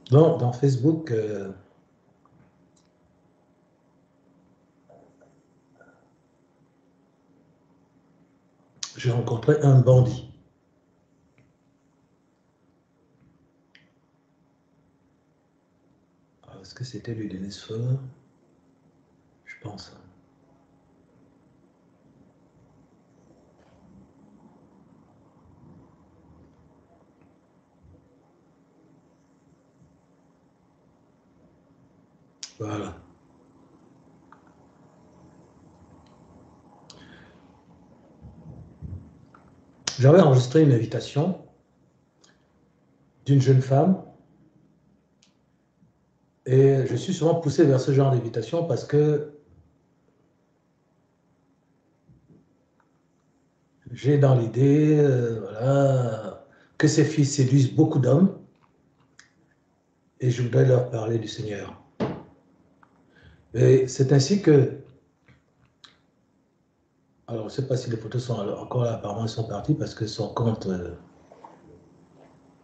Dans Facebook, j'ai rencontré un bandit. Est-ce que c'était lui, Denis Feu? Je pense. Voilà. J'avais enregistré une invitation d'une jeune femme et je suis souvent poussé vers ce genre d'invitation parce que j'ai dans l'idée voilà, que ces filles séduisent beaucoup d'hommes et je voudrais leur parler du Seigneur. Et c'est ainsi que, alors je ne sais pas si les photos sont encore là, apparemment elles sont parties parce que son compte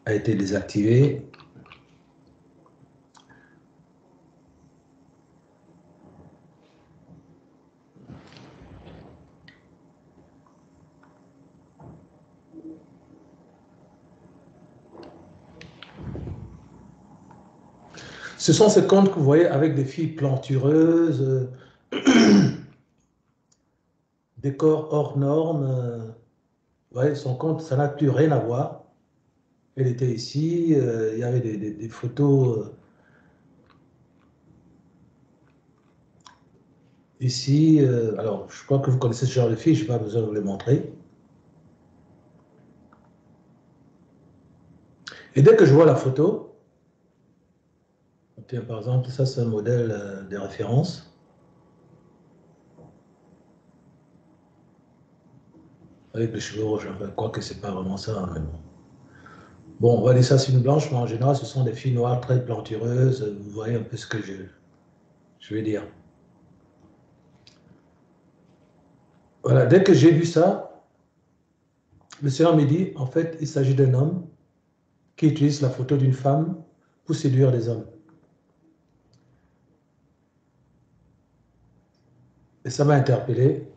a été désactivé. Ce sont ces comptes que vous voyez avec des filles plantureuses, des corps hors normes. Vous voyez, son compte, ça n'a plus rien à voir. Elle était ici, il y avait des photos ici. Alors, je crois que vous connaissez ce genre de filles, je n'ai pas besoin de vous les montrer. Et dès que je vois la photo, tiens, par exemple, ça c'est un modèle de référence, avec les cheveux rouges, enfin, quoique ce n'est pas vraiment ça, hein, mais bon. Bon, on va dire ça, c'est une blanche, mais en général, ce sont des filles noires très plantureuses. Vous voyez un peu ce que je veux dire. Voilà, dès que j'ai vu ça, le Seigneur me dit, en fait, il s'agit d'un homme qui utilise la photo d'une femme pour séduire des hommes. Et ça m'a interpellé.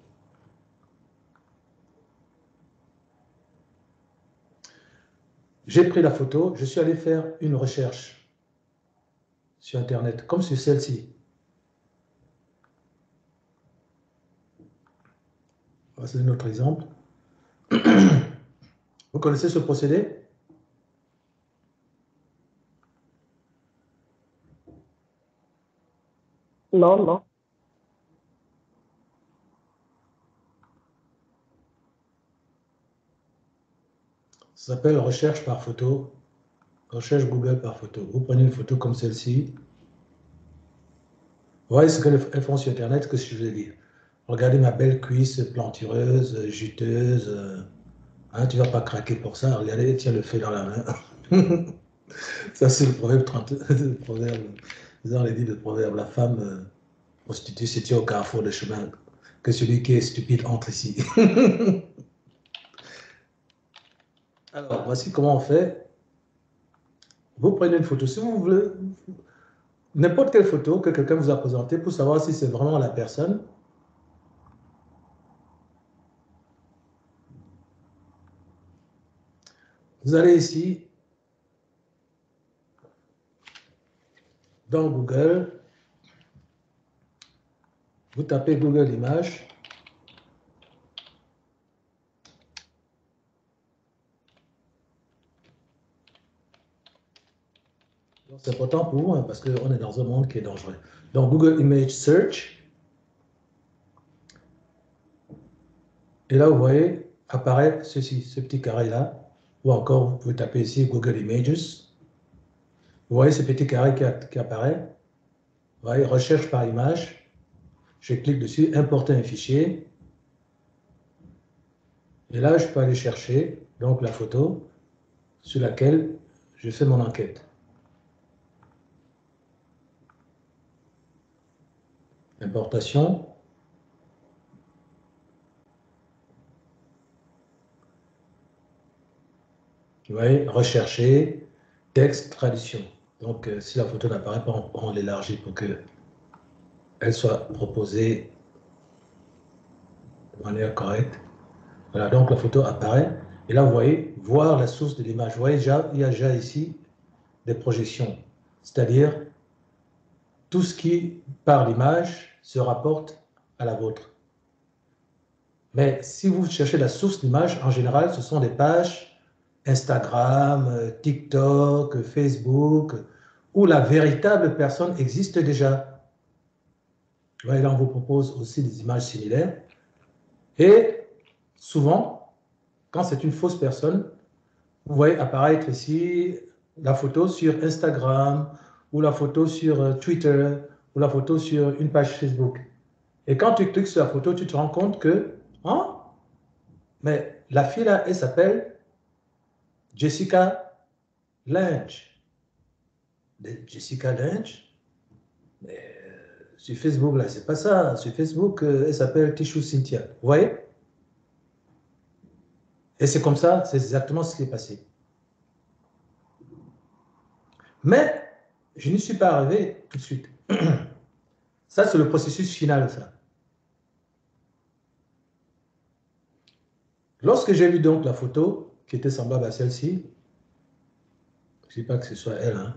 J'ai pris la photo, je suis allé faire une recherche sur Internet, comme sur celle-ci. C'est un autre exemple. Vous connaissez ce procédé? Non, non. Ça s'appelle recherche par photo, recherche Google par photo. Vous prenez une photo comme celle-ci. Vous voyez ce qu'elles font sur Internet, ce que je veux dire. Regardez ma belle cuisse plantureuse, juteuse. Hein, tu ne vas pas craquer pour ça. Regardez, tiens le feu dans la main. Ça, c'est le proverbe 30, le proverbe, dans les dit le proverbe, la femme prostituée se tient au carrefour de chemin, que celui qui est stupide entre ici. Alors, voici comment on fait. Vous prenez une photo, si vous voulez, n'importe quelle photo que quelqu'un vous a présentée pour savoir si c'est vraiment la personne. Vous allez ici dans Google, vous tapez Google Images. C'est important pour vous hein, parce qu'on est dans un monde qui est dangereux. Donc Google Image Search. Et là, vous voyez, apparaît ceci, ce petit carré-là. Ou encore, vous pouvez taper ici Google Images. Vous voyez ce petit carré qui apparaît. Vous voyez, recherche par image. Je clique dessus, importer un fichier. Et là, je peux aller chercher donc la photo sur laquelle je fais mon enquête. Importation. Vous voyez, rechercher, texte, traduction. Donc, si la photo n'apparaît pas, on l'élargit pour qu'elle soit proposée de manière correcte. Voilà, donc la photo apparaît. Et là, vous voyez, voir la source de l'image. Vous voyez, déjà, il y a déjà ici des projections. C'est-à-dire, tout ce qui, par l'image, se rapporte à la vôtre. Mais si vous cherchez la source d'image, en général, ce sont des pages Instagram, TikTok, Facebook, où la véritable personne existe déjà. Et là, on vous propose aussi des images similaires. Et souvent, quand c'est une fausse personne, vous voyez apparaître ici la photo sur Instagram, ou la photo sur Twitter, ou la photo sur une page Facebook. Et quand tu cliques sur la photo, tu te rends compte que, hein, mais la fille là, elle s'appelle Jessica Lange. Jessica Lange, mais sur Facebook là, c'est pas ça. Sur Facebook, elle s'appelle Tichou Cynthia. Vous voyez? Et c'est comme ça, c'est exactement ce qui est passé. Mais je n'y suis pas arrivé tout de suite. Ça, c'est le processus final, ça. Lorsque j'ai vu donc la photo, qui était semblable à celle-ci, je ne dis pas que ce soit elle, hein,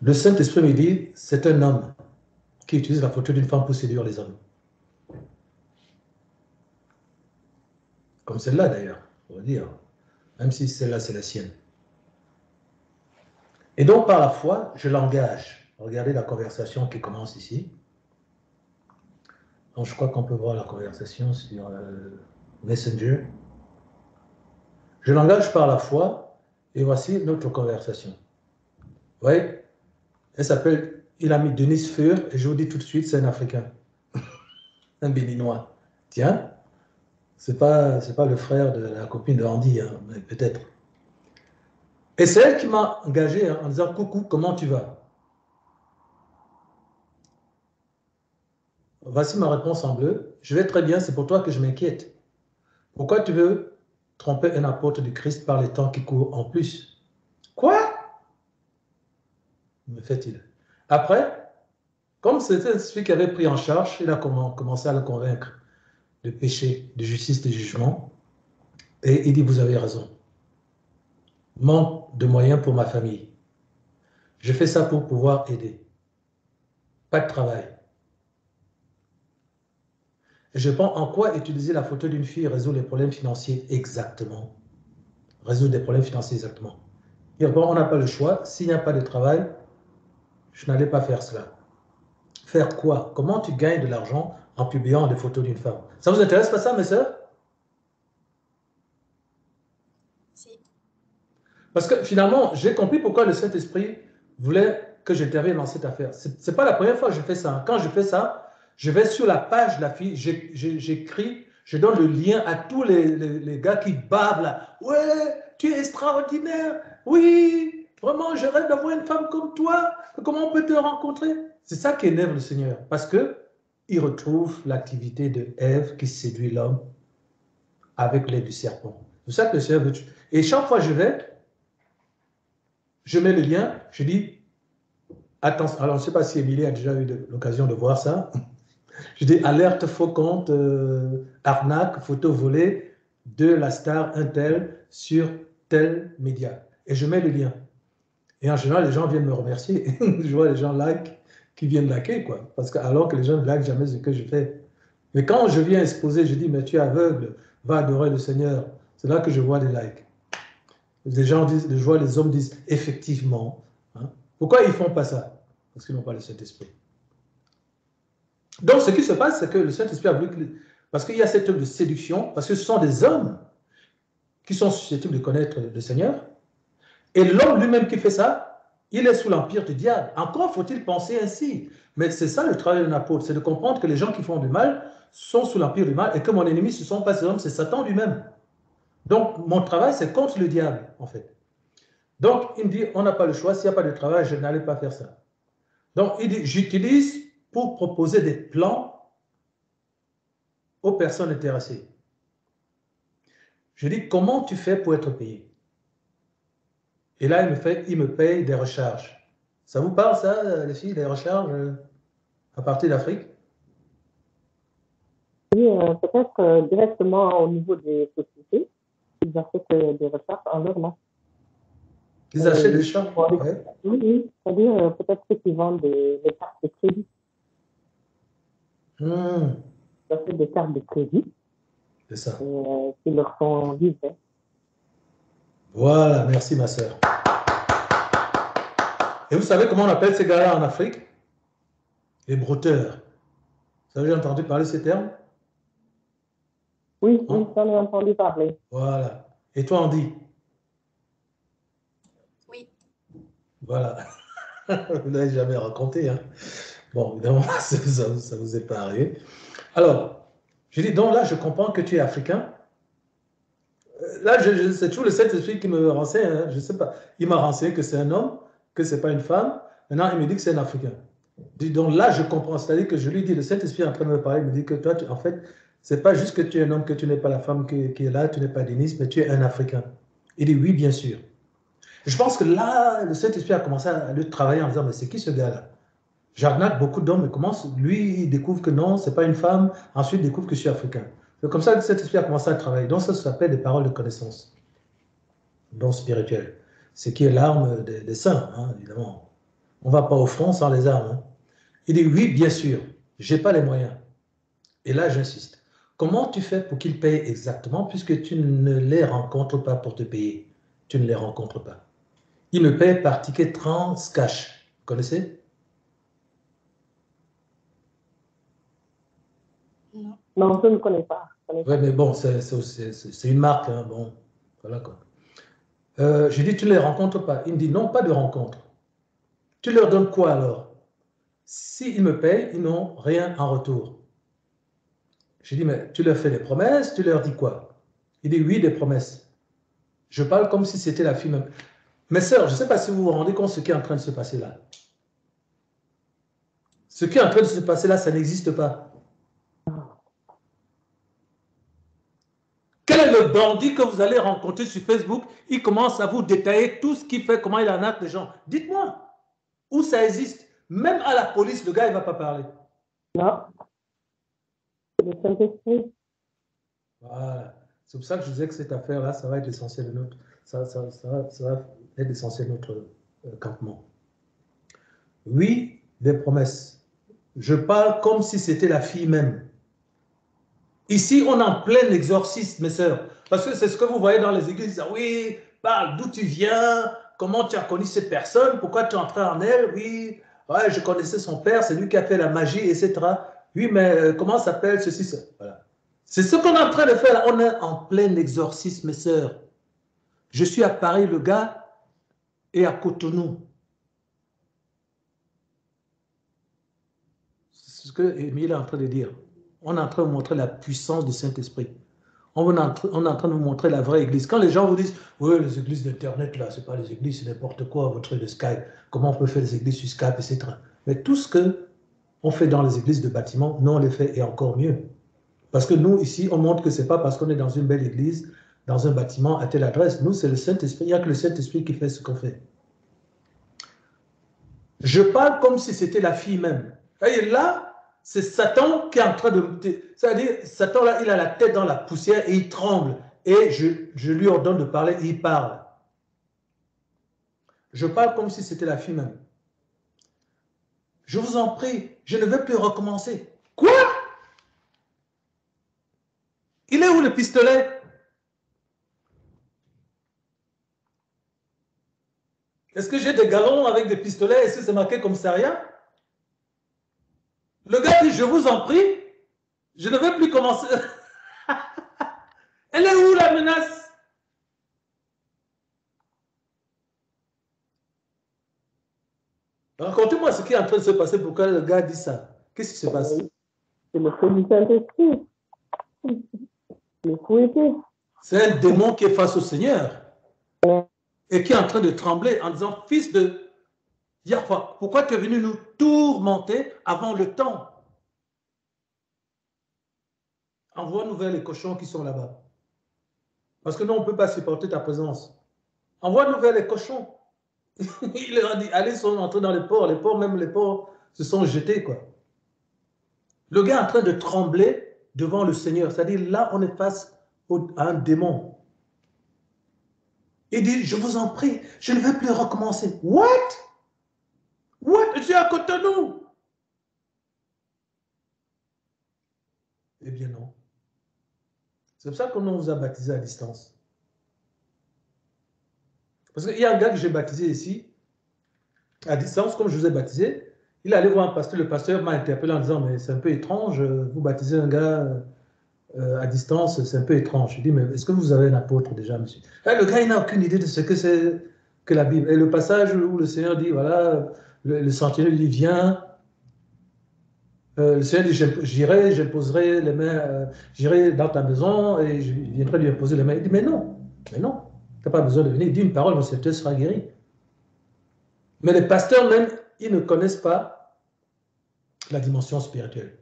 le Saint-Esprit me dit, c'est un homme qui utilise la photo d'une femme pour séduire les hommes. Comme celle-là, d'ailleurs, on va dire, même si celle-là, c'est la sienne. Et donc, par la foi, je l'engage. Regardez la conversation qui commence ici. Donc, je crois qu'on peut voir la conversation sur Messenger. Je l'engage par la foi, et voici notre conversation. Vous voyez, elle s'appelle, il a mis Denis Fur, et je vous dis tout de suite, c'est un Africain, un Béninois. Tiens, c'est pas le frère de la copine de Andy, hein, mais peut-être. Et c'est elle qui m'a engagé hein, en disant, coucou, comment tu vas? Voici ma réponse en bleu. Je vais très bien, c'est pour toi que je m'inquiète. Pourquoi tu veux tromper un apôtre du Christ par les temps qui courent en plus? Quoi? Me fait-il. Après, comme c'était celui qui avait pris en charge, il a commencé à le convaincre de péché, de justice, de jugement. Et il dit, vous avez raison. Manque de moyens pour ma famille. Je fais ça pour pouvoir aider. Pas de travail. Et je pense en quoi utiliser la photo d'une fille résout les problèmes financiers exactement. Résoudre des problèmes financiers exactement. Et bon, on n'a pas le choix. S'il n'y a pas de travail, je n'allais pas faire cela. Faire quoi? Comment tu gagnes de l'argent en publiant des photos d'une femme? Ça vous intéresse pas ça, mes sœurs? Si. Parce que finalement, j'ai compris pourquoi le Saint-Esprit voulait que j'intervienne dans cette affaire. Ce n'est pas la première fois que je fais ça. Quand je fais ça, je vais sur la page de la fille, j'écris, je donne le lien à tous les gars qui bavent là. Ouais, tu es extraordinaire. Oui, vraiment, je rêve d'avoir une femme comme toi. Comment on peut te rencontrer? C'est ça qui énerve le Seigneur. Parce que il retrouve l'activité de Ève qui séduit l'homme avec l'aide du serpent. C'est ça que le Seigneur veut. Et chaque fois que je mets le lien, je dis, attention, alors je ne sais pas si Émilie a déjà eu l'occasion de voir ça. Je dis, alerte faux compte, arnaque, photo volée de la star Intel sur tel média. Et je mets le lien. Et en général, les gens viennent me remercier. Je vois les gens like qui viennent liker, quoi. Parce que, alors que les gens ne like jamais ce que je fais. Mais quand je viens exposer, je dis, mais tu es aveugle, va adorer le Seigneur. C'est là que je vois les likes. Les gens disent, je vois les hommes disent, effectivement. Hein. Pourquoi ils ne font pas ça? Parce qu'ils n'ont pas le Saint-Esprit. Donc, ce qui se passe, c'est que le Saint-Esprit a voulu que... Parce qu'il y a cette œuvre de séduction, parce que ce sont des hommes qui sont susceptibles de connaître le Seigneur. Et l'homme lui-même qui fait ça, il est sous l'empire du diable. Encore faut-il penser ainsi. Mais c'est ça le travail d'un apôtre, c'est de comprendre que les gens qui font du mal sont sous l'empire du mal et que mon ennemi, ce ne sont pas ces hommes, c'est Satan lui-même. Donc, mon travail, c'est contre le diable, en fait. Donc, il me dit, on n'a pas le choix, s'il n'y a pas de travail, je n'allais pas faire ça. Donc, il dit, j'utilise pour proposer des plans aux personnes intéressées. Je dis, comment tu fais pour être payé? Et là, il me paye des recharges. Ça vous parle, ça, les filles, des recharges à partir d'Afrique? Oui, peut-être directement au niveau des sociétés, ils achètent des recherches en leur nom. Ils achètent des chars? Ouais. Oui, oui. C'est-à-dire peut-être ceux qui vendent des cartes de crédit. Mmh. Ils achètent des cartes de crédit. C'est ça. Qui leur sont livrées. Voilà, merci ma soeur. Et vous savez comment on appelle ces gars-là en Afrique? Les brouteurs. Vous avez entendu parler de ces termes? Oui, oui, j'en ai entendu parler. Voilà. Et toi, on dit? Oui. Voilà. Vous n'avez jamais raconté, hein? Bon, évidemment, ça vous est pas arrivé. Alors, je dis, donc là, je comprends que tu es africain. Là, c'est toujours le Saint-Esprit qui me renseigne, hein, je ne sais pas. Il m'a renseigné que c'est un homme, que ce n'est pas une femme. Maintenant, il me dit que c'est un Africain. Donc là, je comprends. C'est-à-dire que je lui dis, le Saint-Esprit est en train de me parler, il me dit que toi, en fait, ce n'est pas juste que tu es un homme, que tu n'es pas la femme qui est là, tu n'es pas Denise, mais tu es un Africain. Il dit, oui, bien sûr. Je pense que là, le Saint-Esprit a commencé à le travailler en disant, mais c'est qui ce gars-là? J'arnaque beaucoup d'hommes, mais comment lui, il découvre que non, ce n'est pas une femme, ensuite il découvre que je suis africain. C'est comme ça que cet esprit a commencé à travailler. Donc ça s'appelle des paroles de connaissance, don spirituel. Ce qui est l'arme des saints, hein, évidemment. On ne va pas au front sans les armes. Hein. Il dit, oui, bien sûr, je n'ai pas les moyens. Et là, j'insiste. Comment tu fais pour qu'ils payent exactement, puisque tu ne les rencontres pas pour te payer? Tu ne les rencontres pas. Ils me payent par ticket Transcash. Vous connaissez? Non. Non, je ne connais pas. Oui, mais bon, c'est une marque. Hein, bon, voilà quoi. Je dis, tu ne les rencontres pas. Il me dit, non, pas de rencontre. Tu leur donnes quoi alors? S'ils me payent, ils n'ont rien en retour. Je dis, mais tu leur fais des promesses, tu leur dis quoi? Il dit, oui, des promesses. Je parle comme si c'était la fille même. Mes sœurs, je ne sais pas si vous vous rendez compte de ce qui est en train de se passer là. Ce qui est en train de se passer là, ça n'existe pas. Quel est le bandit que vous allez rencontrer sur Facebook? Il commence à vous détailler tout ce qu'il fait, comment il arnaque les gens. Dites-moi, où ça existe? Même à la police, le gars, il ne va pas parler. Non. Le Saint-Esprit. Voilà. C'est pour ça que je disais que cette affaire-là, ça va être l'essentiel de notre, ça va être l'essentiel de notre campement. Oui, des promesses. Je parle comme si c'était la fille même. Ici, on est en plein exorcisme, mes sœurs. Parce que c'est ce que vous voyez dans les églises. Oui, parle d'où tu viens, comment tu as connu cette personne, pourquoi tu es entré en elle. Oui, ouais, je connaissais son père, c'est lui qui a fait la magie, etc. Oui, mais comment s'appelle ceci, ça? Voilà. C'est ce qu'on est en train de faire. On est en plein exorcisme, mes sœurs. Je suis à Paris, le gars, et à Cotonou. C'est ce que Émile est en train de dire. On est en train de montrer la puissance du Saint-Esprit. On est en train de vous montrer la vraie église. Quand les gens vous disent, oui, les églises d'Internet, là, ce n'est pas les églises, c'est n'importe quoi, votre truc de Skype, comment on peut faire des églises sur Skype, etc. Mais tout ce qu'on fait dans les églises de bâtiments, nous, on les fait et encore mieux. Parce que nous, ici, on montre que ce n'est pas parce qu'on est dans une belle église, dans un bâtiment, à telle adresse. Nous, c'est le Saint-Esprit. Il n'y a que le Saint-Esprit qui fait ce qu'on fait. Je parle comme si c'était la fille même. Et là, c'est Satan qui est en train de... C'est-à-dire, Satan, là, il a la tête dans la poussière et il tremble. Et je lui ordonne de parler et il parle. Je parle comme si c'était la fille même. Je vous en prie, je ne veux plus recommencer. Quoi? Il est où le pistolet? Est-ce que j'ai des galons avec des pistolets? Est-ce que c'est marqué commissariat? Le gars dit, je vous en prie, je ne veux plus commencer. Elle est où la menace? Racontez-moi ce qui est en train de se passer, pourquoi le gars dit ça. Qu'est-ce qui se passe? C'est le feu du Saint-Esprit. Le fouetté. C'est un démon qui est face au Seigneur et qui est en train de trembler en disant, fils de Yahweh, pourquoi tu es venu nous tourmenter avant le temps? Envoie-nous vers les cochons qui sont là-bas. Parce que nous, on ne peut pas supporter ta présence. Envoie-nous vers les cochons. Il leur a dit, allez, ils sont entrés dans les ports. Même les ports se sont jetés, quoi. Le gars est en train de trembler devant le Seigneur. C'est-à-dire, là, on est face à un démon. Il dit, je vous en prie, je ne vais plus recommencer. What? What? Je suis à côté de nous. Eh bien non. C'est pour ça qu'on nous a baptisés à distance. Parce qu'il y a un gars que j'ai baptisé ici, à distance, comme je vous ai baptisé. Il est allé voir un pasteur. Le pasteur m'a interpellé en disant, mais c'est un peu étrange, vous baptisez un gars à distance, c'est un peu étrange. Je dis, mais est-ce que vous avez un apôtre déjà, monsieur? Le gars, il n'a aucune idée de ce que c'est que la Bible. Et le passage où le Seigneur dit, voilà, le sentinelle, il vient. Le Seigneur dit, j'irai, j'imposerai les mains, j'irai dans ta maison et je viendrai lui imposer les mains. Il dit, mais non, tu n'as pas besoin de venir. Il dit une parole, mon serviteur sera guéri. Mais les pasteurs même, ils ne connaissent pas la dimension spirituelle.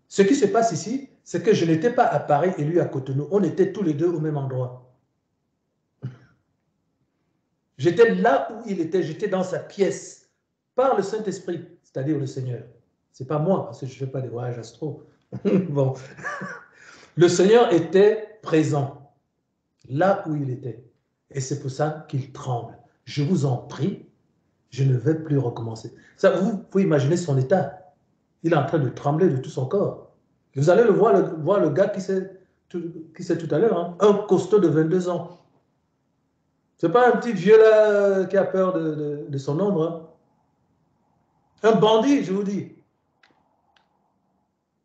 Ce qui se passe ici, c'est que je n'étais pas à Paris et lui à Cotonou. On était tous les deux au même endroit. J'étais là où il était, j'étais dans sa pièce, par le Saint-Esprit, c'est-à-dire le Seigneur. Ce n'est pas moi, parce que je ne fais pas des voyages astro. Bon. Le Seigneur était présent, là où il était. Et c'est pour ça qu'il tremble. Je vous en prie, je ne vais plus recommencer. Ça, vous pouvez imaginer son état. Il est en train de trembler de tout son corps. Vous allez voir le gars qui c'est tout à l'heure, hein, un costaud de 22 ans. Ce n'est pas un petit vieux là qui a peur de son ombre. Hein. Un bandit, je vous dis.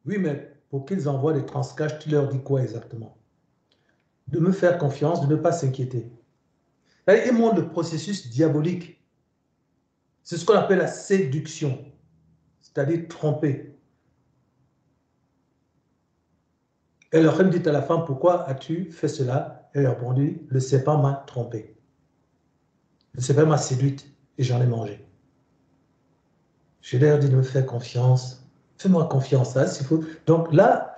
Oui, mais pour qu'ils envoient des transcaches, tu leur dis quoi exactement? De me faire confiance, de ne pas s'inquiéter. Ils montrent le processus diabolique. C'est ce qu'on appelle la séduction, c'est-à-dire tromper. Et leur femme dit à la femme, pourquoi as-tu fait cela? Elle répondit, le serpent m'a trompé. Le serpent m'a séduite et j'en ai mangé. Je leur dis de me faire confiance. Fais-moi confiance, hein, s'il faut. Donc là,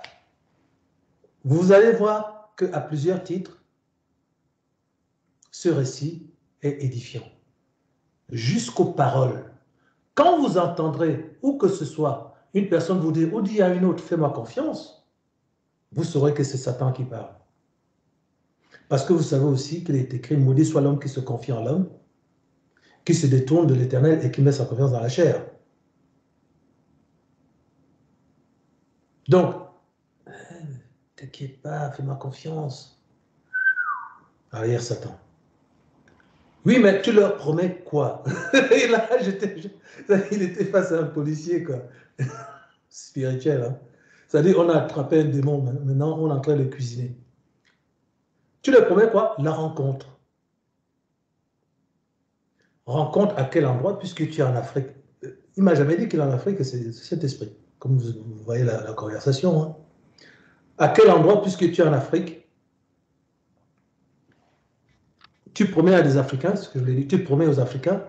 vous allez voir qu'à plusieurs titres, ce récit est édifiant. Jusqu'aux paroles. Quand vous entendrez, où que ce soit, une personne vous dire, ou dire à une autre, fais-moi confiance, vous saurez que c'est Satan qui parle. Parce que vous savez aussi qu'il est écrit, maudit soit l'homme qui se confie en l'homme, qui se détourne de l'Éternel et qui met sa confiance dans la chair. Donc, t'inquiète pas, fais-moi confiance. Arrière Satan. Oui, mais tu leur promets quoi? Et là, il était face à un policier, quoi. Spirituel, hein. C'est-à-dire, on a attrapé un démon, maintenant on est en train de le cuisiner. Tu leur promets quoi? La rencontre. Rencontre à quel endroit, puisque tu es en Afrique? Il ne m'a jamais dit qu'il est en Afrique, c'est cet esprit. Comme vous voyez la conversation. Hein. À quel endroit, puisque tu es en Afrique, tu promets à des Africains, ce que je l'ai dit, tu promets aux Africains.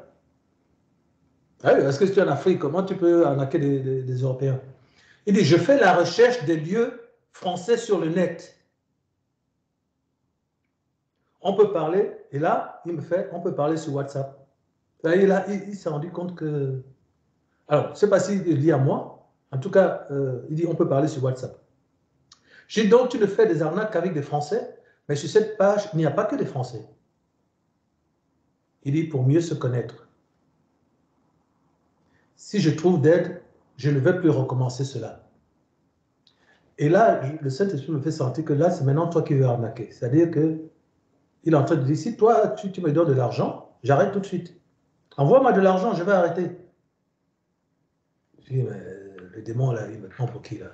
Ah oui, parce que si tu es en Afrique, comment tu peux arnaquer des Européens? Il dit, je fais la recherche des lieux français sur le net. On peut parler, et là, il me fait, on peut parler sur WhatsApp. Et là, il s'est rendu compte que... Alors, je ne sais pas s'il est lié à moi. En tout cas, il dit, on peut parler sur WhatsApp. J'ai donc, tu ne fais des arnaques avec des Français, mais sur cette page, il n'y a pas que des Français. Il dit, pour mieux se connaître. Si je trouve d'aide, je ne vais plus recommencer cela. Et là, le Saint-Esprit me fait sentir que là, c'est maintenant toi qui veux arnaquer. C'est-à-dire qu'il est en train de dire, si toi, tu me donnes de l'argent, j'arrête tout de suite. Envoie-moi de l'argent, je vais arrêter. Je dis, mais le démon, là, il me prend pour qui, là?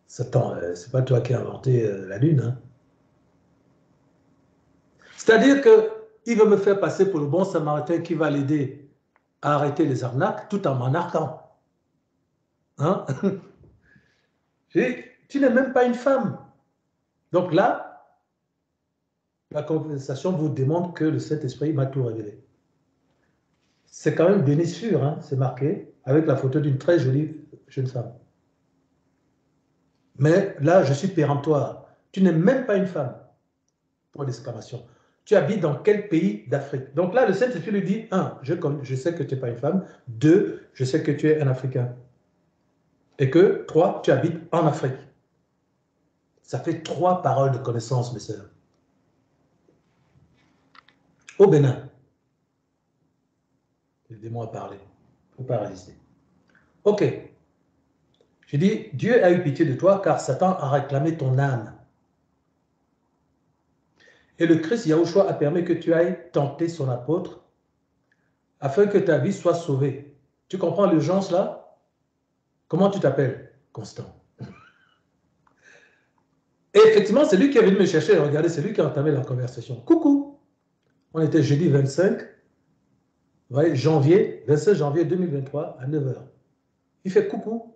Satan, c'est pas toi qui as inventé la lune. Hein? C'est-à-dire qu'il veut me faire passer pour le bon samaritain qui va l'aider à arrêter les arnaques tout en m'arnaquant. Hein? Tu n'es même pas une femme. Donc là, la conversation vous démontre que le Saint-Esprit m'a tout révélé. C'est quand même béni sûr, hein, c'est marqué, avec la photo d'une très jolie jeune femme. Mais là, je suis péremptoire. Tu n'es même pas une femme. point d'exclamation. Tu habites dans quel pays d'Afrique? Donc là, le Saint-Esprit lui dit, un, je sais que tu n'es pas une femme. Deux, je sais que tu es un Africain. Et que, trois, tu habites en Afrique. Ça fait 3 paroles de connaissance, mes sœurs. Au Bénin, le démon a parlé. Il ne faut pas résister. Ok. Je dis, Dieu a eu pitié de toi car Satan a réclamé ton âme. Et le Christ Yahushua a permis que tu ailles tenter son apôtre afin que ta vie soit sauvée. Tu comprends l'urgence là? Comment tu t'appelles? Constant. Et effectivement, c'est lui qui est venu me chercher. Regardez, c'est lui qui a entamé la conversation. Coucou. On était jeudi 25, vous voyez, 27 janvier 2023 à 9 h. Il fait coucou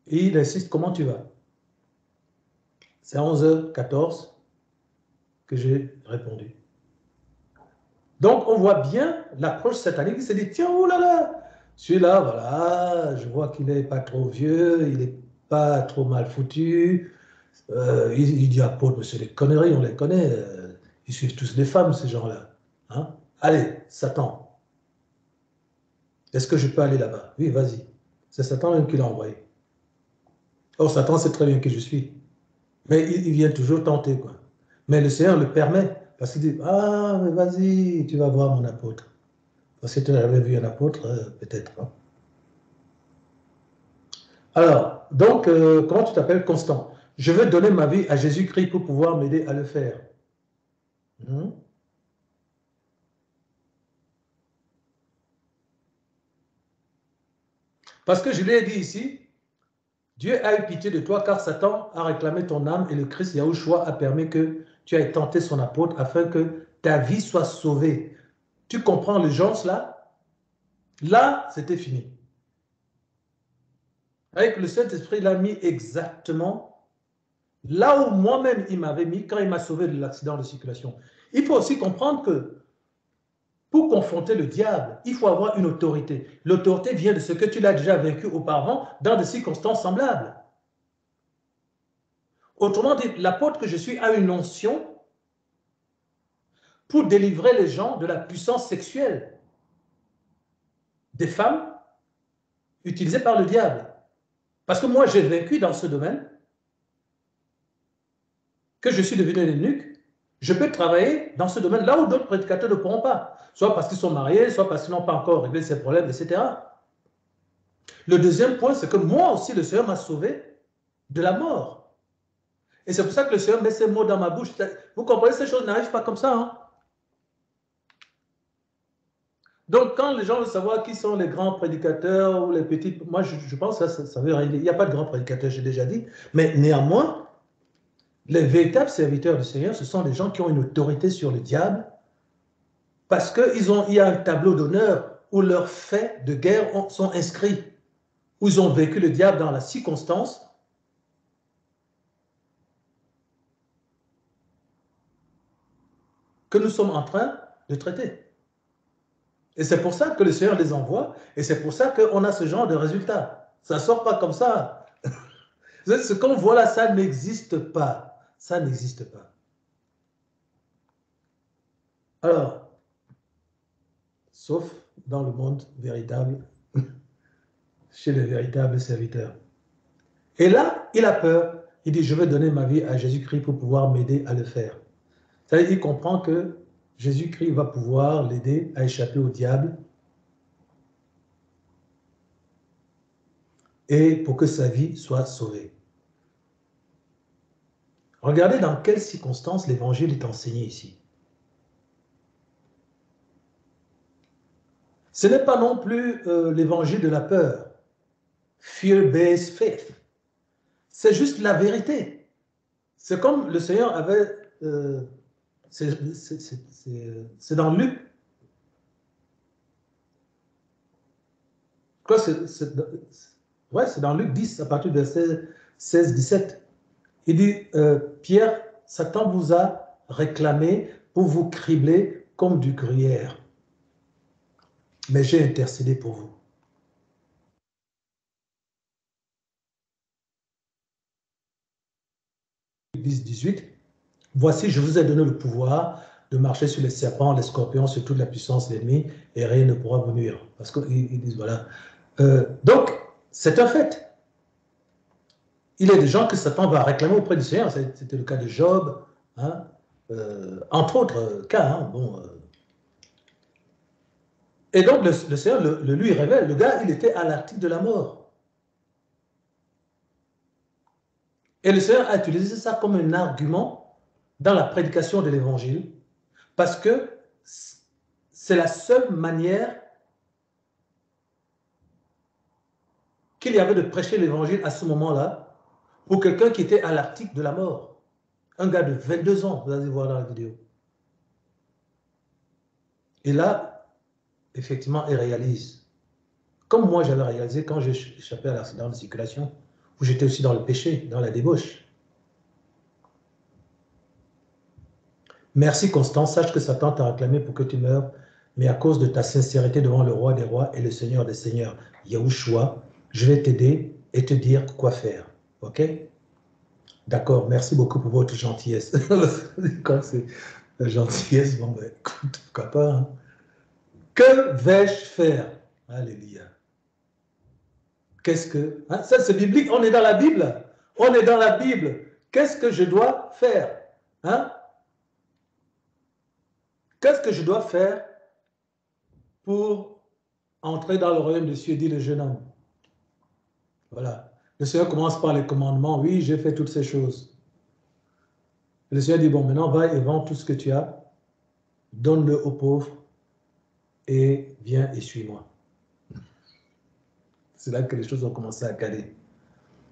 et il insiste, comment tu vas? C'est à 11h14 que j'ai répondu. Donc, on voit bien l'approche satanique. Il s'est dit, tiens, oh là là, celui-là, voilà, je vois qu'il n'est pas trop vieux, il n'est pas trop mal foutu. Il dit apôtre, mais c'est des conneries, on les connaît. Ils suivent tous des femmes, ces gens-là. Hein? Allez, Satan, est-ce que je peux aller là-bas? Oui, vas-y. C'est Satan même qui l'a envoyé. Or, Satan sait très bien qui je suis. Mais il vient toujours tenter, quoi. Mais le Seigneur le permet, parce qu'il dit, ah, vas-y, tu vas voir mon apôtre. Parce que tu avais vu un apôtre, peut-être. Hein. Alors, donc, comment tu t'appelles? Constant. Je veux donner ma vie à Jésus-Christ pour pouvoir m'aider à le faire. Hmm? Parce que je lui ai dit ici, Dieu a eu pitié de toi car Satan a réclamé ton âme et le Christ Yahushua a permis que tu ailles tenter son apôtre afin que ta vie soit sauvée. Tu comprends l'urgence là? Là, c'était fini. Avec le Saint-Esprit, il l'a mis exactement là où moi-même il m'avait mis quand il m'a sauvé de l'accident de circulation. Il faut aussi comprendre que pour confronter le diable, il faut avoir une autorité. L'autorité vient de ce que tu l'as déjà vaincu auparavant dans des circonstances semblables. Autrement dit, l'apôtre que je suis a une onction pour délivrer les gens de la puissance sexuelle des femmes utilisées par le diable. Parce que moi, j'ai vaincu dans ce domaine, que je suis devenu un eunuque, je peux travailler dans ce domaine là où d'autres prédicateurs ne pourront pas. Soit parce qu'ils sont mariés, soit parce qu'ils n'ont pas encore réglé ces problèmes, etc. Le deuxième point, c'est que moi aussi, le Seigneur m'a sauvé de la mort. Et c'est pour ça que le Seigneur met ces mots dans ma bouche. Vous comprenez, ces choses n'arrivent pas comme ça. Hein? Donc, quand les gens veulent savoir qui sont les grands prédicateurs ou les petits, moi, je pense que ça veut rien dire. Il n'y a pas de grands prédicateurs, j'ai déjà dit. Mais néanmoins, les véritables serviteurs du Seigneur, ce sont des gens qui ont une autorité sur le diable parce qu'il y a un tableau d'honneur où leurs faits de guerre sont inscrits, où ils ont vécu le diable dans la circonstance que nous sommes en train de traiter. Et c'est pour ça que le Seigneur les envoie, et c'est pour ça qu'on a ce genre de résultats. Ça ne sort pas comme ça. Ce qu'on voit là, ça n'existe pas. Ça n'existe pas. Alors, sauf dans le monde véritable, chez les véritables serviteurs. Et là, il a peur. Il dit, je veux donner ma vie à Jésus-Christ pour pouvoir m'aider à le faire. C'est-à-dire qu'il comprend que Jésus-Christ va pouvoir l'aider à échapper au diable et pour que sa vie soit sauvée. Regardez dans quelles circonstances l'évangile est enseigné ici. Ce n'est pas non plus l'évangile de la peur, fear-based faith. C'est juste la vérité. C'est comme le Seigneur avait... c'est dans Luc. C'est dans Luc 10, à partir du verset 16-17. Il dit, Pierre, Satan vous a réclamé pour vous cribler comme du gruyère. Mais j'ai intercédé pour vous. 10-18. Voici, je vous ai donné le pouvoir de marcher sur les serpents, les scorpions, sur toute la puissance de l'ennemi, et rien ne pourra vous nuire. Parce qu'ils disent, voilà. Donc, c'est un fait. Il y a des gens que Satan va réclamer auprès du Seigneur. C'était le cas de Job, hein, entre autres cas. Hein, bon, Et donc, le Seigneur le lui révèle. Le gars, il était à l'article de la mort. Et le Seigneur a utilisé ça comme un argument dans la prédication de l'Évangile, parce que c'est la seule manière qu'il y avait de prêcher l'Évangile à ce moment-là pour quelqu'un qui était à l'article de la mort. Un gars de 22 ans, vous allez voir dans la vidéo. Et là, effectivement, il réalise. Comme moi, j'avais réalisé quand j'ai échappé à l'accident de circulation, où j'étais aussi dans le péché, dans la débauche. Merci Constant, sache que Satan t'a réclamé pour que tu meurs, mais à cause de ta sincérité devant le roi des rois et le Seigneur des seigneurs, Yahushua, je vais t'aider et te dire quoi faire. Ok? D'accord, merci beaucoup pour votre gentillesse. Quand c'est la gentillesse, bon, ben, écoute, pourquoi pas. Hein? Que vais-je faire? Alléluia. Qu'est-ce que... Hein? Ça, c'est biblique, on est dans la Bible. On est dans la Bible. Qu'est-ce que je dois faire? Hein? Qu'est-ce que je dois faire pour entrer dans le royaume des cieux, dit le jeune homme. Voilà. Le Seigneur commence par les commandements. Oui, j'ai fait toutes ces choses. Et le Seigneur dit, bon, maintenant, va et vends tout ce que tu as, donne-le aux pauvres et viens et suis-moi. C'est là que les choses ont commencé à caler.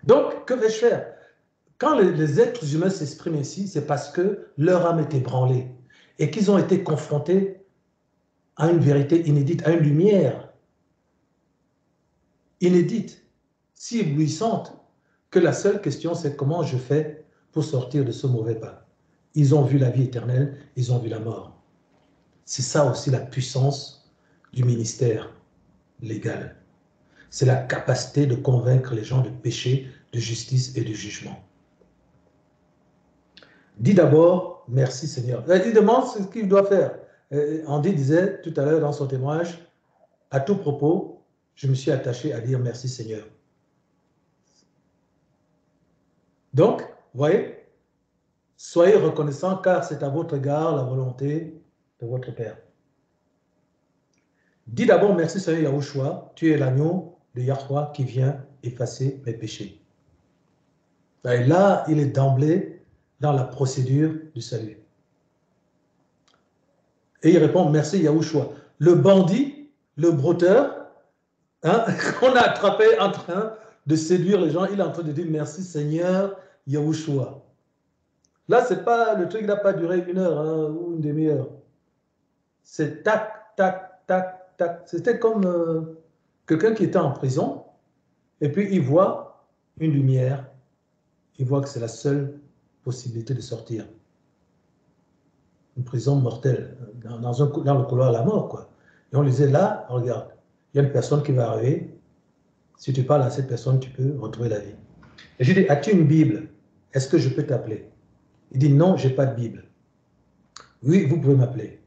Donc, que vais-je faire? Quand les êtres humains s'expriment ainsi, c'est parce que leur âme est ébranlée et qu'ils ont été confrontés à une vérité inédite, à une lumière inédite, si éblouissante, que la seule question, c'est comment je fais pour sortir de ce mauvais pas. Ils ont vu la vie éternelle, ils ont vu la mort. C'est ça aussi la puissance du ministère légal. C'est la capacité de convaincre les gens de péché, de justice et de jugement. Dis d'abord, merci Seigneur. Il demande ce qu'il doit faire. Andy disait tout à l'heure dans son témoignage, à tout propos, je me suis attaché à dire merci Seigneur. Donc, vous voyez, soyez reconnaissants car c'est à votre égard la volonté de votre Père. Dis d'abord merci Seigneur Yahushua, tu es l'agneau de Yahweh qui vient effacer mes péchés. Et là, il est d'emblée dans la procédure du salut. Et il répond merci Yahushua. Le bandit, le brouteur, hein, qu'on a attrapé en train de séduire les gens, il est en train de dire merci Seigneur Yahushua. Là, c'est pas le truc qui n'a pas duré 1 heure hein, ou une demi-heure. C'est tac, tac, tac, tac. C'était comme quelqu'un qui était en prison et puis il voit une lumière, il voit que c'est la seule possibilité de sortir. Une prison mortelle, dans le couloir à la mort, quoi. Et on lui disait, là, regarde, il y a une personne qui va arriver, si tu parles à cette personne, tu peux retrouver la vie. Et je lui dis, as-tu une Bible? Est-ce que je peux t'appeler? Il dit, non, je n'ai pas de Bible. Oui, vous pouvez m'appeler.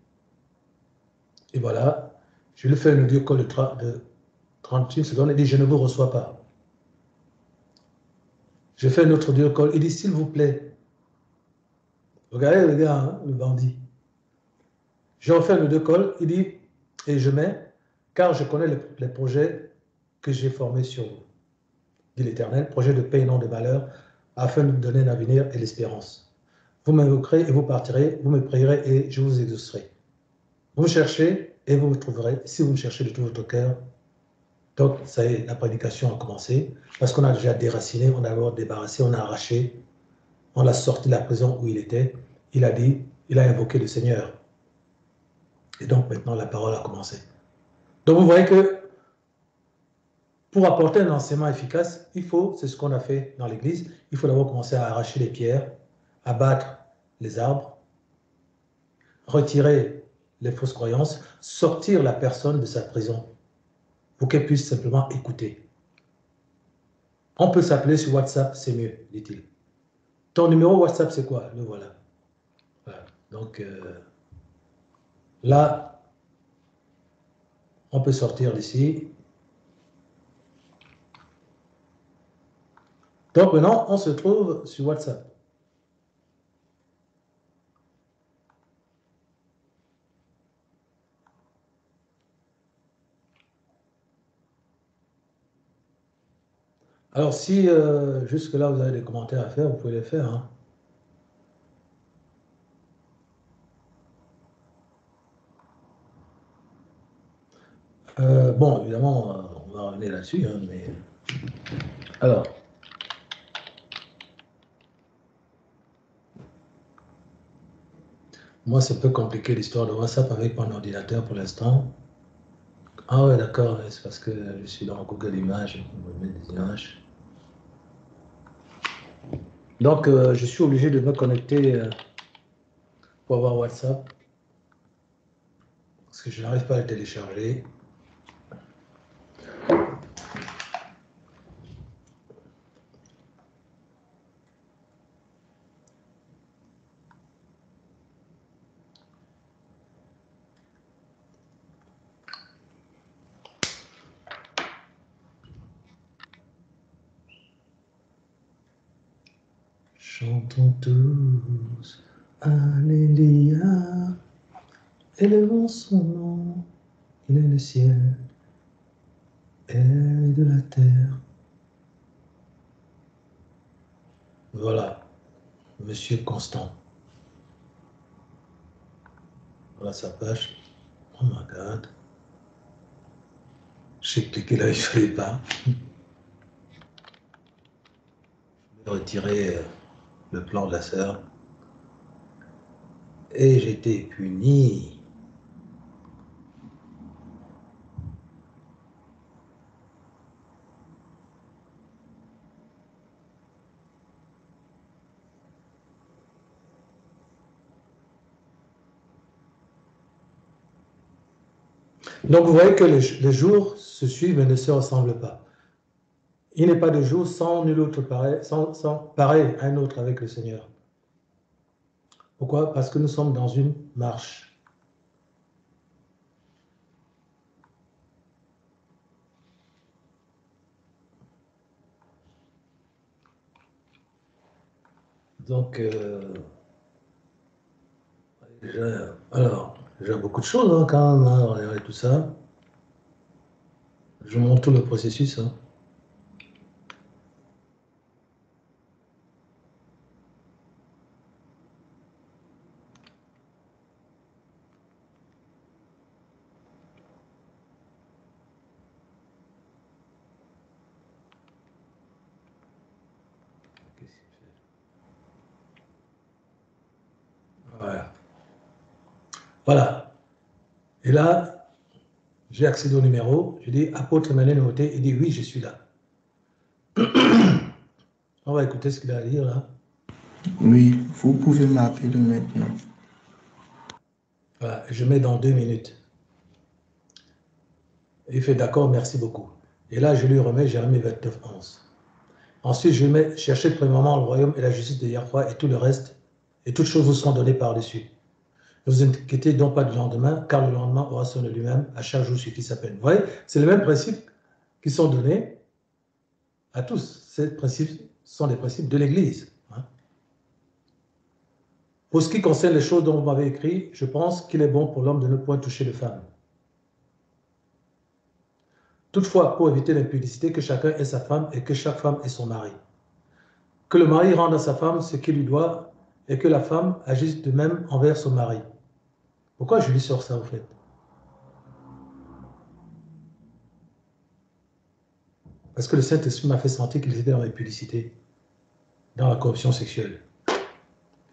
Et voilà, je lui fais un audio call de 31 secondes, il dit, je ne vous reçois pas. Je fais un autre audio call, il dit, s'il vous plaît, regardez le gars, hein, le bandit. Je refais un audio call, il dit, et je mets, car je connais les projets que j'ai formés sur vous, dit l'Éternel, projet de paix et non de malheur, afin de vous donner un avenir et l'espérance. Vous m'invoquerez et vous partirez, vous me prierez et je vous exaucerai. Vous me cherchez et vous me trouverez, si vous me cherchez de tout votre cœur. Donc, ça y est, la prédication a commencé, parce qu'on a déjà déraciné, on a d'abord débarrassé, on a arraché, on l'a sorti de la prison où il était. Il a dit, il a invoqué le Seigneur. Et donc, maintenant, la parole a commencé. Donc, vous voyez que pour apporter un enseignement efficace, il faut, c'est ce qu'on a fait dans l'Église, il faut d'abord commencer à arracher les pierres, abattre les arbres, retirer les fausses croyances, sortir la personne de sa prison pour qu'elle puisse simplement écouter. On peut s'appeler sur WhatsApp, c'est mieux, dit-il. Ton numéro WhatsApp, c'est quoi? Le voilà. Donc là, on peut sortir d'ici. Donc maintenant, on se trouve sur WhatsApp. Alors si jusque-là, vous avez des commentaires à faire, vous pouvez les faire. Hein. Bon, évidemment, on va revenir là-dessus, hein, mais... Alors... Moi, c'est un peu compliqué l'histoire de WhatsApp avec mon ordinateur pour l'instant. Ah ouais, d'accord, c'est parce que je suis dans Google Images, on me met des images. Donc, je suis obligé de me connecter pour avoir WhatsApp, parce que je n'arrive pas à le télécharger. Chantons tous, Alléluia, élevons son nom, il est le ciel et de la terre. Voilà, Monsieur Constant. Voilà sa page. Oh my God. J'ai cliqué là, il ne fallait pas. Je vais retirer le plan de la sœur. Et j'ai été puni. Donc vous voyez que les jours se suivent et ne se ressemblent pas. Il n'est pas de jour sans nul autre pareil, sans pareil à un autre avec le Seigneur. Pourquoi? Parce que nous sommes dans une marche. Donc, déjà beaucoup de choses hein, quand même, hein, regardez tout ça. Je montre tout le processus. Hein. Voilà. Voilà. Et là, j'ai accédé au numéro. Je dis apôtre Emmanuel Noté. Il dit oui, je suis là. On va écouter ce qu'il a à dire là. Oui, vous pouvez m'appeler maintenant. Voilà, je mets dans 2 minutes. Il fait d'accord, merci beaucoup. Et là, je lui remets Jérémie 29, 11. Ensuite, je mets chercher premièrement le royaume et la justice de Yahweh et tout le reste, et toutes choses vous seront données par-dessus. Ne vous inquiétez donc pas du lendemain, car le lendemain aura son de lui-même, à chaque jour ce qui s'appelle. Vous voyez, c'est les mêmes principes qui sont donnés à tous. Ces principes sont les principes de l'Église. Hein. Pour ce qui concerne les choses dont vous m'avez écrit, je pense qu'il est bon pour l'homme de ne point toucher les femmes. Toutefois, pour éviter l'impudicité, que chacun ait sa femme et que chaque femme ait son mari. Que le mari rende à sa femme ce qu'il lui doit et que la femme agisse de même envers son mari. Pourquoi je lui sors ça, au fait? Parce que le Saint-Esprit m'a fait sentir qu'il était dans l'impudicité, dans la corruption sexuelle.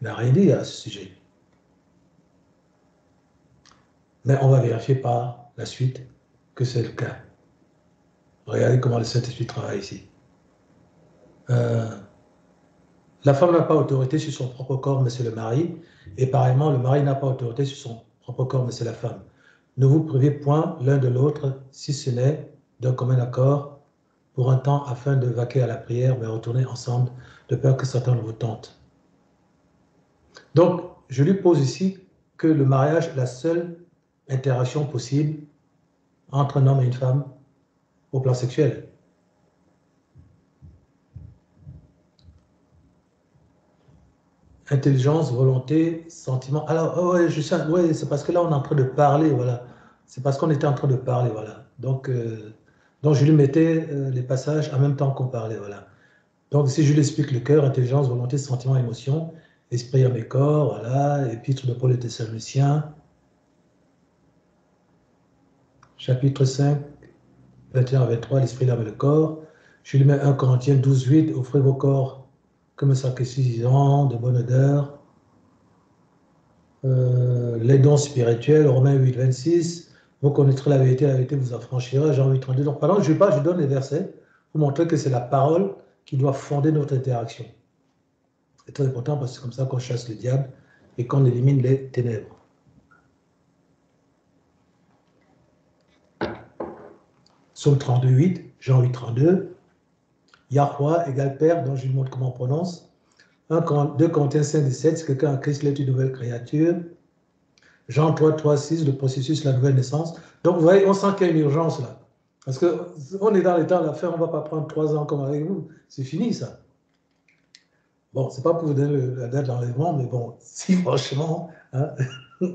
Il n'a rien dit à ce sujet. Mais on va vérifier par la suite que c'est le cas. Regardez comment le Saint-Esprit travaille ici. La femme n'a pas autorité sur son propre corps, mais c'est le mari. Et pareillement, le mari n'a pas autorité sur son propre corps, mais c'est la femme. Ne vous privez point l'un de l'autre, si ce n'est d'un commun accord, pour un temps, afin de vaquer à la prière, mais retourner ensemble, de peur que Satan ne vous tente. Donc, je lui pose ici que le mariage est la seule interaction possible entre un homme et une femme au plan sexuel. Intelligence, volonté, sentiment. Alors, oh ouais, ouais, c'est parce que là, on est en train de parler, voilà. C'est parce qu'on était en train de parler, voilà. Donc je lui mettais les passages en même temps qu'on parlait, voilà. Donc, si je lui explique le cœur, intelligence, volonté, sentiment, émotion, esprit, âme et corps, voilà, épître de Paul et Thessaloniciens, chapitre 5, 21 à 23, l'esprit, l'âme et le corps. Je lui mets 1 Corinthiens 12, 8, offrez vos corps comme un sacrifice de bonne odeur. Les dons spirituels, Romains 8, 26, vous connaîtrez la vérité vous affranchira, Jean 8, 32. Donc, pendant que je parle, je donne les versets pour montrer que c'est la parole qui doit fonder notre interaction. C'est très important parce que c'est comme ça qu'on chasse le diable et qu'on élimine les ténèbres. Psaume 32, 8, Jean 8, 32, Yahweh égale Père, dont je lui montre comment on prononce. 2 Corinthiens 5, 17, si quelqu'un en Christ est une nouvelle créature. Jean 3, 3, 6, le processus de la nouvelle naissance. Donc, vous voyez, on sent qu'il y a une urgence là. Parce qu'on est dans les temps d'affaires, on ne va pas prendre 3 ans comme avec vous. C'est fini, ça. Bon, c'est pas pour vous donner la date d'enlèvement, mais bon, si franchement, hein,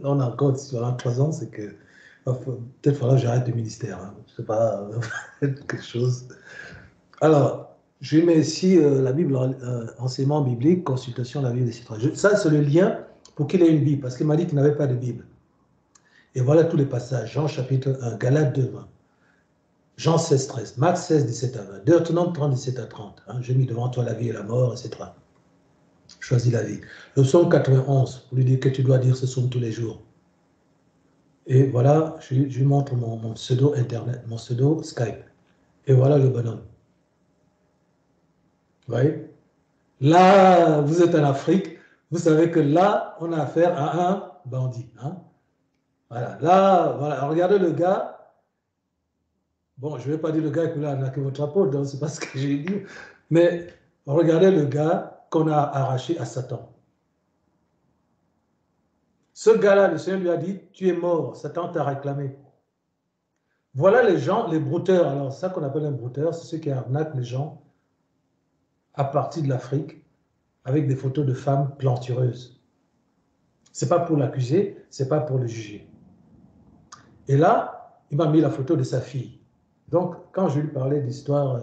on a encore 3 ans, c'est que peut-être faudra que j'arrête le ministère. Hein. Je ne sais pas, quelque chose. Alors, je mets ici la Bible, enseignement biblique, consultation de la Bible, etc. Ça, c'est le lien pour qu'il ait une Bible, parce qu'il m'a dit qu'il n'avait pas de Bible. Et voilà tous les passages. Jean chapitre 1, Galates 2, 20. Jean 16, 13, Marc 16, 17 à 20, Deutéronome 30, 17 à 30. Hein, j'ai mis devant toi la vie et la mort, etc. Choisis la vie. Le psaume 91, pour lui dire que tu dois dire ce psaume tous les jours. Et voilà, je lui montre mon pseudo Internet, mon pseudo Skype. Et voilà le bonhomme. Vous voyez? Là, vous êtes en Afrique, vous savez que là, on a affaire à un bandit. Hein? Voilà, là, voilà, regardez le gars. Bon, je ne vais pas dire le gars qui a arnaqué votre apôtre, donc c'est pas ce que j'ai dit. Mais regardez le gars qu'on a arraché à Satan. Ce gars-là, le Seigneur lui a dit, tu es mort, Satan t'a réclamé. Voilà les gens, les brouteurs. Alors, ça qu'on appelle un brouteur, c'est ceux qui arnaquent les gens à partir de l'Afrique avec des photos de femmes plantureuses. Ce n'est pas pour l'accuser, ce n'est pas pour le juger. Et là, il m'a mis la photo de sa fille. Donc, quand je lui parlais d'histoire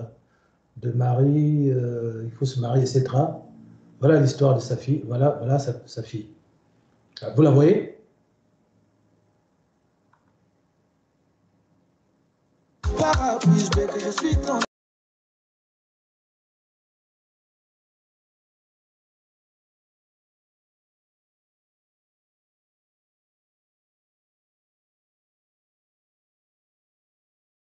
de Marie, il faut se marier, etc., voilà l'histoire de sa fille, voilà sa fille. Vous la voyez?